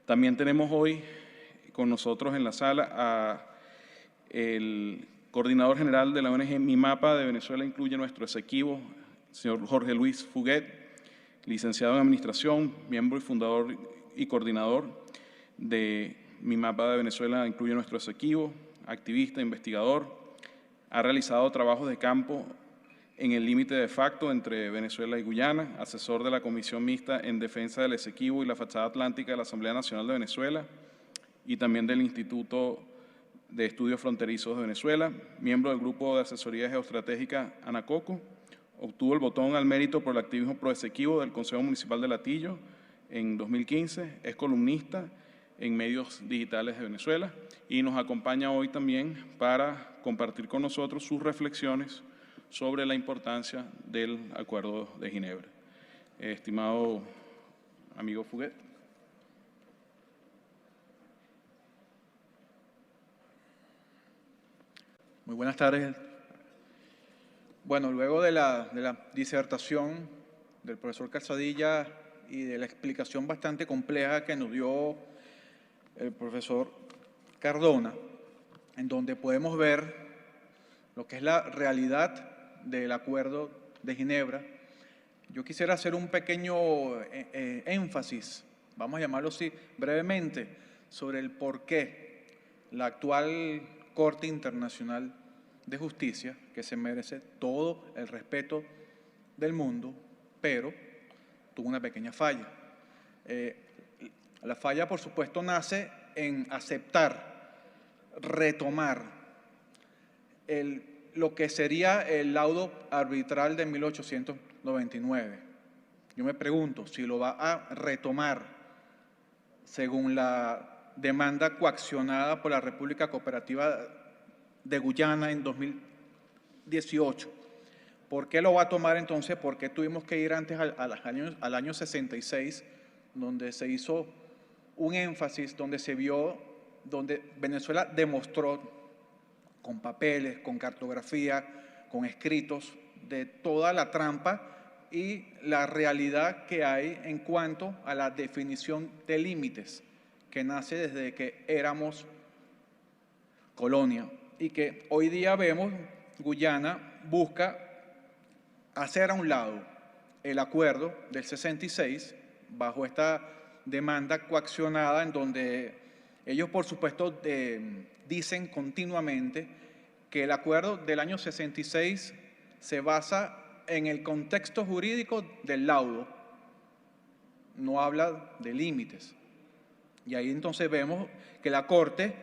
También tenemos hoy con nosotros en la sala a el coordinador general de la ONG MIMAPA de Venezuela, incluye nuestro exequivo, señor Jorge Luis Fuguet, licenciado en Administración, miembro y fundador y coordinador de MIMAPA de Venezuela, incluye nuestro exequivo, activista, investigador, ha realizado trabajos de campo en el límite de facto entre Venezuela y Guyana, asesor de la Comisión Mixta en Defensa del Esequibo y la Fachada Atlántica de la Asamblea Nacional de Venezuela y también del Instituto de Estudios Fronterizos de Venezuela, miembro del Grupo de Asesoría Geoestratégica ANACOCO, obtuvo el botón al mérito por el activismo pro-esequibo del Consejo Municipal de Latillo en 2015, es columnista en medios digitales de Venezuela y nos acompaña hoy también para compartir con nosotros sus reflexiones sobre la importancia del Acuerdo de Ginebra. Estimado amigo Fuguet. Muy buenas tardes. Bueno, luego de la disertación del profesor Calzadilla y de la explicación bastante compleja que nos dio el profesor Cardona, en donde podemos ver lo que es la realidad del Acuerdo de Ginebra, yo quisiera hacer un pequeño énfasis, vamos a llamarlo así brevemente, sobre el por qué la actual Corte Internacional de Justicia, que se merece todo el respeto del mundo, pero tuvo una pequeña falla. La falla, por supuesto, nace en aceptar, retomar lo que sería el laudo arbitral de 1899. Yo me pregunto si lo va a retomar según la demanda coaccionada por la República Cooperativa de Guyana en 2018. ¿Por qué lo va a tomar entonces? ¿Por qué tuvimos que ir antes al año 66, donde se hizo un énfasis, donde se vio, donde Venezuela demostró con papeles, con cartografía, con escritos, de toda la trampa y la realidad que hay en cuanto a la definición de límites, que nace desde que éramos colonia y que hoy día vemos Guyana busca hacer a un lado el acuerdo del 66 bajo esta demanda coaccionada en donde ellos, por supuesto, dicen continuamente que el acuerdo del año 66 se basa en el contexto jurídico del laudo, no habla de límites. Y ahí entonces vemos que la Corte,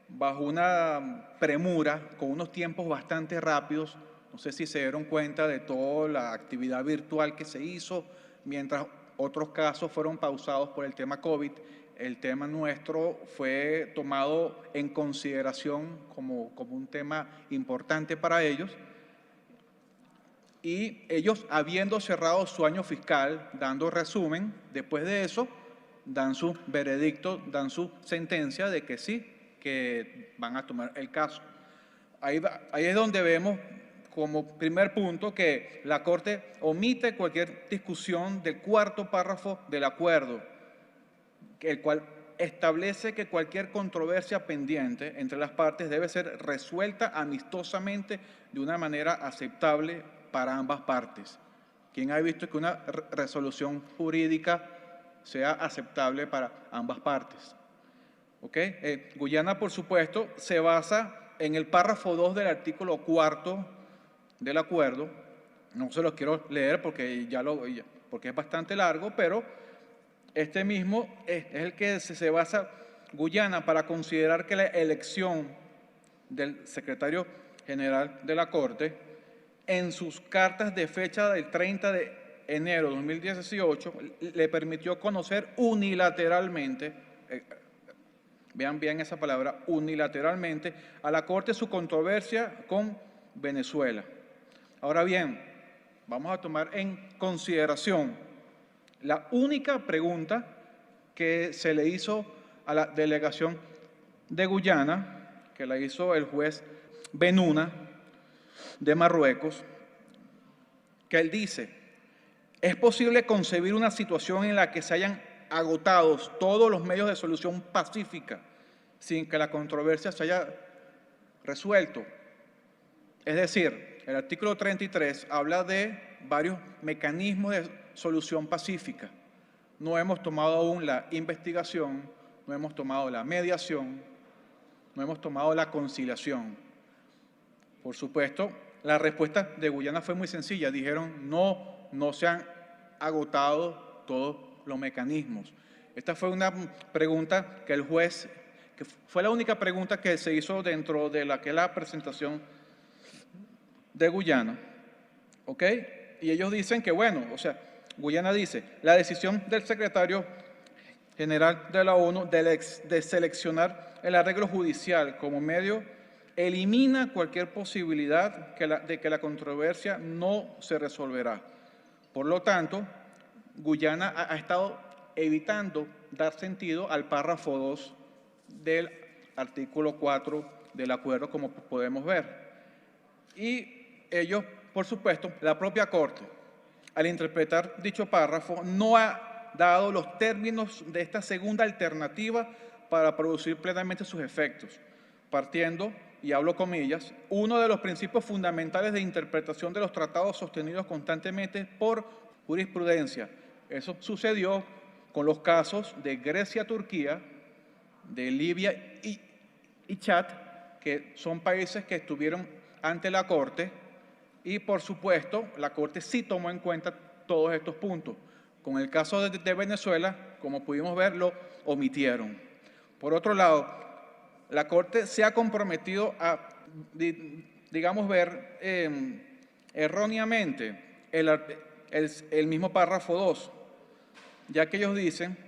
bajo una premura, con unos tiempos bastante rápidos, no sé si se dieron cuenta de toda la actividad virtual que se hizo, mientras otros casos fueron pausados por el tema COVID, el tema nuestro fue tomado en consideración como un tema importante para ellos. Y ellos, habiendo cerrado su año fiscal, dando resumen, después de eso, dan su veredicto, dan su sentencia de que sí, que van a tomar el caso. Ahí es donde vemos como primer punto que la Corte omite cualquier discusión del cuarto párrafo del acuerdo, el cual establece que cualquier controversia pendiente entre las partes debe ser resuelta amistosamente de una manera aceptable para ambas partes. ¿Quién ha visto que una resolución jurídica sea aceptable para ambas partes? ¿Okay? Guyana, por supuesto, se basa en el párrafo 2 del artículo 4 del acuerdo. No se los quiero leer porque porque es bastante largo, pero este mismo es el que se basa Guyana para considerar que la elección del secretario general de la Corte en sus cartas de fecha del 30 de enero de 2018 le permitió conocer unilateralmente, vean bien esa palabra, unilateralmente, a la Corte su controversia con Venezuela. Ahora bien, vamos a tomar en consideración la única pregunta que se le hizo a la delegación de Guyana, que la hizo el juez Benuna de Marruecos, que él dice: ¿es posible concebir una situación en la que se hayan agotados todos los medios de solución pacífica sin que la controversia se haya resuelto. Es decir, el artículo 33 habla de varios mecanismos de solución pacífica. No hemos tomado aún la investigación, no hemos tomado la mediación, no hemos tomado la conciliación. Por supuesto, la respuesta de Guyana fue muy sencilla. Dijeron, no se han agotado todos los mecanismos. Esta fue una pregunta que el juez, que fue la única pregunta que se hizo dentro de la presentación de Guyana, ¿ok? Y ellos dicen que, bueno, o sea, Guyana dice, la decisión del secretario general de la ONU de seleccionar el arreglo judicial como medio elimina cualquier posibilidad de que la controversia no se resolverá. Por lo tanto, Guyana ha estado evitando dar sentido al párrafo 2 del artículo 4 del acuerdo, como podemos ver. Y ellos, por supuesto, la propia Corte, al interpretar dicho párrafo, no ha dado los términos de esta segunda alternativa para producir plenamente sus efectos, partiendo, y hablo comillas, uno de los principios fundamentales de interpretación de los tratados sostenidos constantemente por jurisprudencia. Eso sucedió con los casos de Grecia-Turquía, de Libia y Chad, que son países que estuvieron ante la Corte y, por supuesto, la Corte sí tomó en cuenta todos estos puntos. Con el caso de Venezuela, como pudimos ver, lo omitieron. Por otro lado, la Corte se ha comprometido a, digamos, ver erróneamente el mismo párrafo 2, ya que ellos dicen,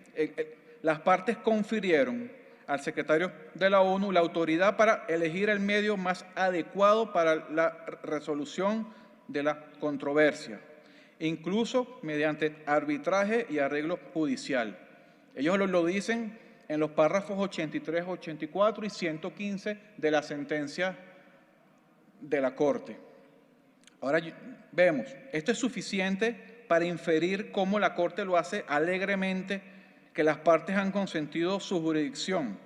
las partes confirieron al secretario de la ONU la autoridad para elegir el medio más adecuado para la resolución de la controversia, incluso mediante arbitraje y arreglo judicial. Ellos lo dicen en los párrafos 83, 84 y 115 de la sentencia de la Corte. Ahora vemos, esto es suficiente para inferir cómo la Corte lo hace alegremente, que las partes han consentido su jurisdicción.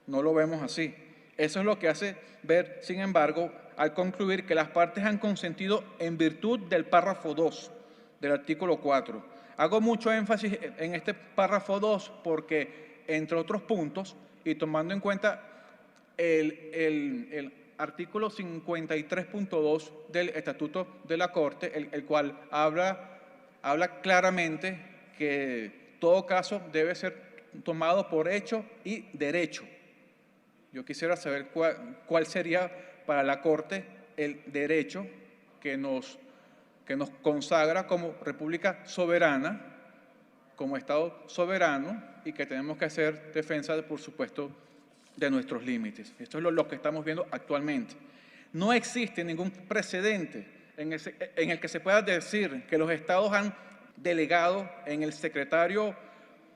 No lo vemos así. Eso es lo que hace ver, sin embargo, al concluir que las partes han consentido en virtud del párrafo 2 del artículo 4. Hago mucho énfasis en este párrafo 2 porque, entre otros puntos, y tomando en cuenta el artículo 53.2 del Estatuto de la Corte, el cual habla claramente que todo caso debe ser tomado por hecho y derecho. Yo quisiera saber cuál sería para la Corte el derecho que nos consagra como República soberana, como Estado soberano, y que tenemos que hacer defensa, por supuesto, de nuestros límites. Esto es lo que estamos viendo actualmente. No existe ningún precedente en el que se pueda decir que los Estados han delegado en el secretario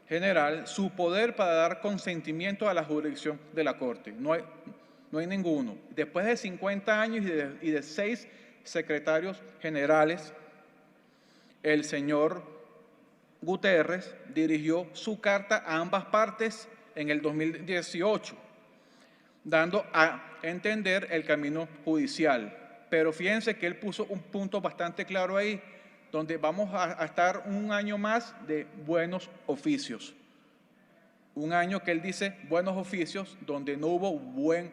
general su poder para dar consentimiento a la jurisdicción de la Corte. No hay ninguno. Después de 50 años y de 6 secretarios generales, el señor Guterres dirigió su carta a ambas partes en el 2018, dando a entender el camino judicial. Pero fíjense que él puso un punto bastante claro ahí, donde vamos a estar un año más de buenos oficios. Un año que él dice buenos oficios, donde no hubo buen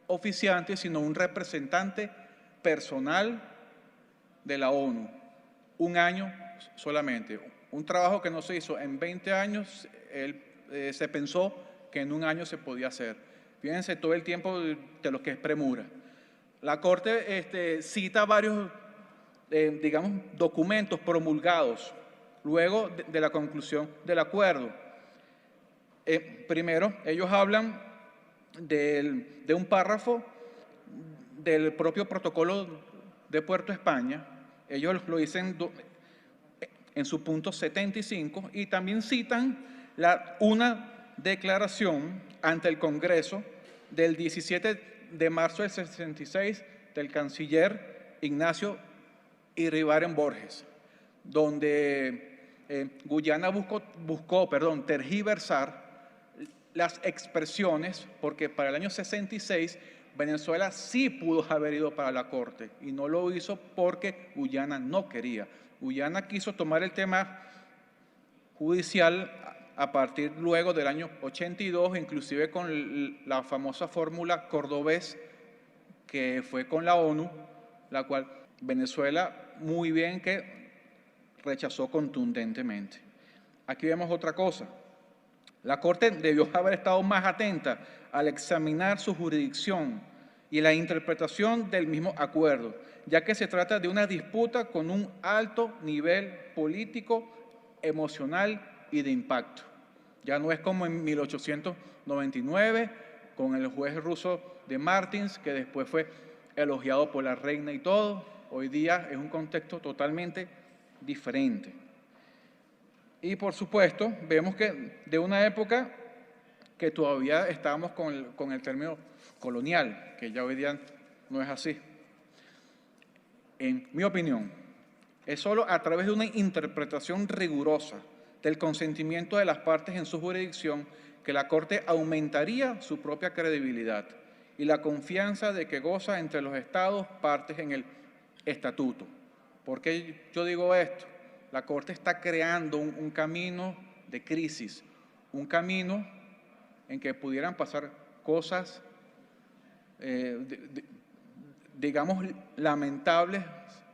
oficiante, sino un representante personal de la ONU. Un año solamente. Un trabajo que no se hizo en 20 años, se pensó que en un año se podía hacer. Fíjense todo el tiempo de lo que es premura. La Corte cita varios digamos, documentos promulgados luego de la conclusión del acuerdo. Primero, ellos hablan de un párrafo del propio protocolo de Puerto España. Ellos lo dicen en su punto 75 y también citan una declaración ante el Congreso del 17 de marzo del 66 del canciller Ignacio Iribarren Borges, donde Guyana buscó tergiversar las expresiones, porque para el año 66 Venezuela sí pudo haber ido para la Corte y no lo hizo porque Guyana no quería. Guyana quiso tomar el tema judicial a partir luego del año 82, inclusive con la famosa fórmula cordobés que fue con la ONU, la cual Venezuela muy bien que rechazó contundentemente. Aquí vemos otra cosa. La Corte debió haber estado más atenta al examinar su jurisdicción y la interpretación del mismo acuerdo, ya que se trata de una disputa con un alto nivel político, emocional y de impacto. Ya no es como en 1899 con el juez ruso de Martins, que después fue elogiado por la reina y todo. Hoy día es un contexto totalmente diferente. Y por supuesto, vemos que de una época que todavía estábamos con el término colonial, que ya hoy día no es así. En mi opinión, es solo a través de una interpretación rigurosa del consentimiento de las partes en su jurisdicción que la Corte aumentaría su propia credibilidad y la confianza de que goza entre los estados partes en el estatuto. ¿Por qué yo digo esto? La Corte está creando un camino de crisis, un camino en que pudieran pasar cosas, digamos, lamentables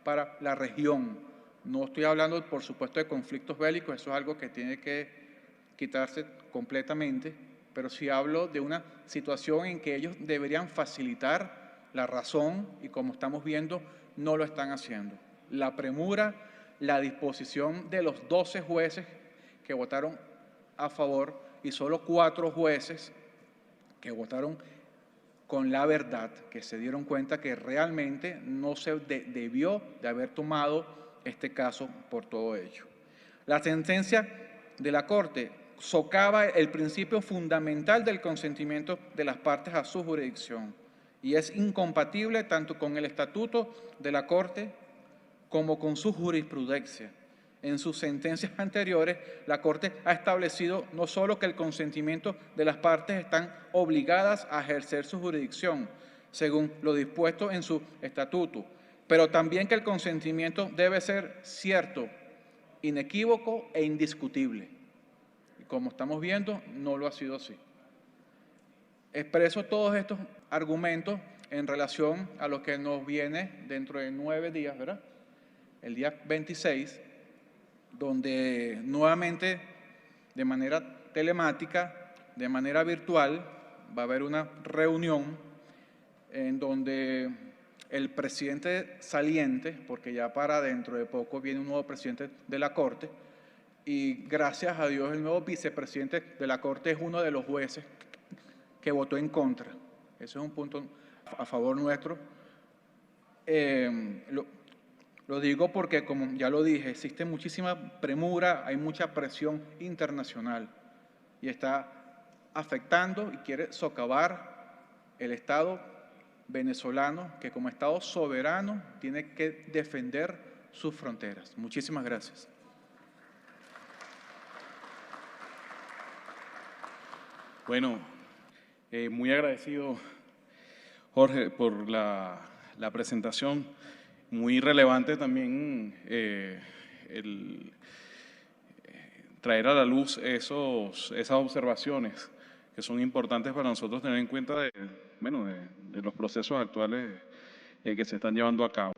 para la región. No estoy hablando, por supuesto, de conflictos bélicos, eso es algo que tiene que quitarse completamente, pero sí hablo de una situación en que ellos deberían facilitar la razón y, como estamos viendo, no lo están haciendo. La premura, la disposición de los 12 jueces que votaron a favor y solo 4 jueces que votaron con la verdad, que se dieron cuenta que realmente no se debió de haber tomado este caso por todo ello. La sentencia de la Corte socava el principio fundamental del consentimiento de las partes a su jurisdicción y es incompatible tanto con el estatuto de la Corte como con su jurisprudencia. En sus sentencias anteriores, la Corte ha establecido no solo que el consentimiento de las partes están obligadas a ejercer su jurisdicción, según lo dispuesto en su estatuto, pero también que el consentimiento debe ser cierto, inequívoco e indiscutible. Y como estamos viendo, no lo ha sido así. Expreso todos estos argumentos en relación a lo que nos viene dentro de 9 días, ¿verdad? El día 26, donde nuevamente de manera telemática, de manera virtual, va a haber una reunión en donde el presidente saliente, porque ya para dentro de poco viene un nuevo presidente de la Corte, y gracias a Dios el nuevo vicepresidente de la Corte es uno de los jueces que votó en contra. Eso es un punto a favor nuestro. Lo digo porque, como ya lo dije, existe muchísima premura, hay mucha presión internacional y está afectando y quiere socavar el Estado venezolano, que como Estado soberano tiene que defender sus fronteras. Muchísimas gracias. Bueno, muy agradecido, Jorge, por la presentación. Muy relevante también el traer a la luz esas observaciones que son importantes para nosotros tener en cuenta de los procesos actuales que se están llevando a cabo.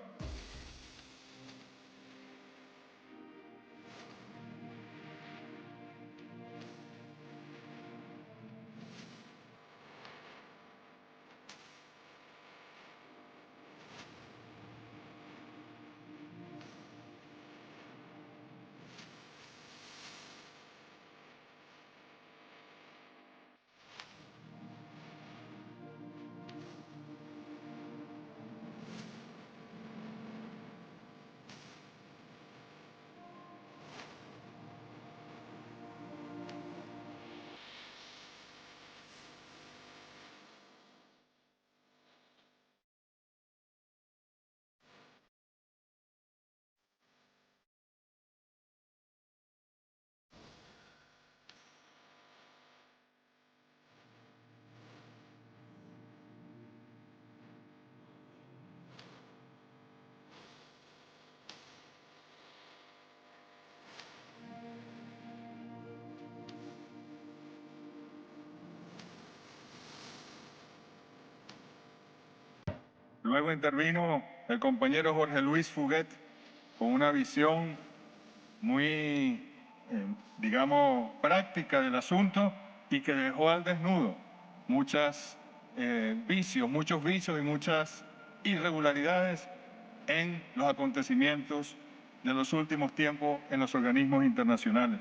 Luego intervino el compañero Jorge Luis Fuguet con una visión muy, digamos, práctica del asunto y que dejó al desnudo muchos vicios y muchas irregularidades en los acontecimientos de los últimos tiempos en los organismos internacionales.